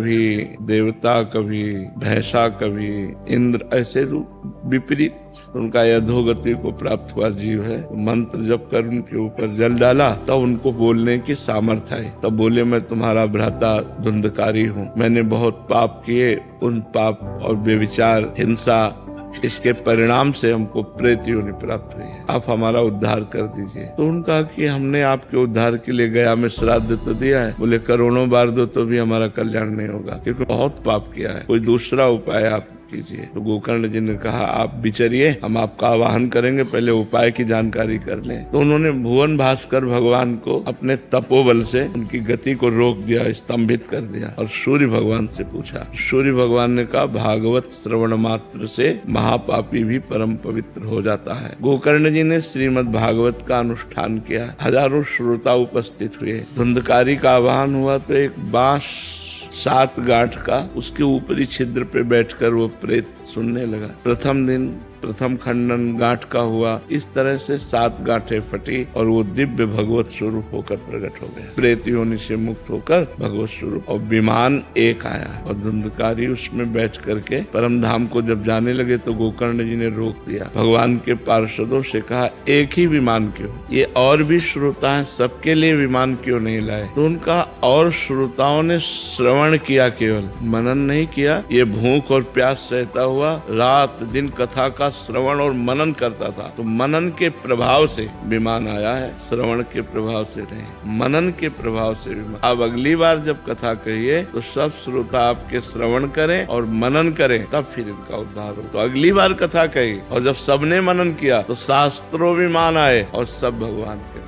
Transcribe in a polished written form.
कभी देवता, कभी भैंसा, कभी इंद्र, ऐसे रूप विपरीत उनका अधोगति को प्राप्त हुआ जीव है। मंत्र जप कर उनके ऊपर जल डाला तब उनको बोलने की सामर्थ्य आई। तब बोले, मैं तुम्हारा भ्राता धुंधकारी हूँ, मैंने बहुत पाप किए, उन पाप और व्यभिचार, हिंसा, इसके परिणाम से हमको प्रेत योनि प्राप्त हुई है, आप हमारा उद्धार कर दीजिए। तो उनका कि हमने आपके उद्धार के लिए गया में श्राद्ध तो दिया है। बोले, करोड़ों बार दो तो भी हमारा कल्याण नहीं होगा, क्योंकि बहुत पाप किया है, कोई दूसरा उपाय आप कीजिए। तो गोकर्ण जी ने कहा, आप विचरिए, हम आपका आवाहन करेंगे, पहले उपाय की जानकारी कर लें। तो उन्होंने भुवन भास्कर भगवान को अपने तपोबल से उनकी गति को रोक दिया, स्तंभित कर दिया, और सूर्य भगवान से पूछा। सूर्य भगवान ने कहा, भागवत श्रवण मात्र से महापापी भी परम पवित्र हो जाता है। गोकर्ण जी ने श्रीमद् भागवत का अनुष्ठान किया, हजारों श्रोता उपस्थित हुए। धुंधकारी का आवाहन हुआ तो एक बांस 7 गांठ का, उसके ऊपरी छिद्र पे बैठकर वो प्रेत सुनने लगा। प्रथम दिन प्रथम खंडन गांठ का हुआ, इस तरह से 7 गांठें फटी और वो दिव्य भगवत स्वरूप होकर प्रकट हो गया। प्रेत योनि से मुक्त होकर भगवत स्वरूप, और विमान एक आया, और धुंधकारी उसमें बैठ करके परम धाम को जब जाने लगे तो गोकर्ण जी ने रोक दिया। भगवान के पार्षदों से कहा, एक ही विमान क्यों, ये और भी श्रोता है, सबके लिए विमान क्यों नहीं लाए? तो उनका, और श्रोताओं ने श्रवण किया, केवल मनन नहीं किया। ये भूख और प्यास सहता हुआ रात दिन कथा का श्रवण और मनन करता था। तो मनन के प्रभाव से विमान आया है, श्रवण के प्रभाव से नहीं, मनन के प्रभाव से विमान। अब अगली बार जब कथा कहिए तो सब श्रोता आपके श्रवण करें और मनन करें, तब फिर इनका उद्धार हो। तो अगली बार कथा कही, और जब सबने मनन किया तो शास्त्रों विमान आए और सब भगवान के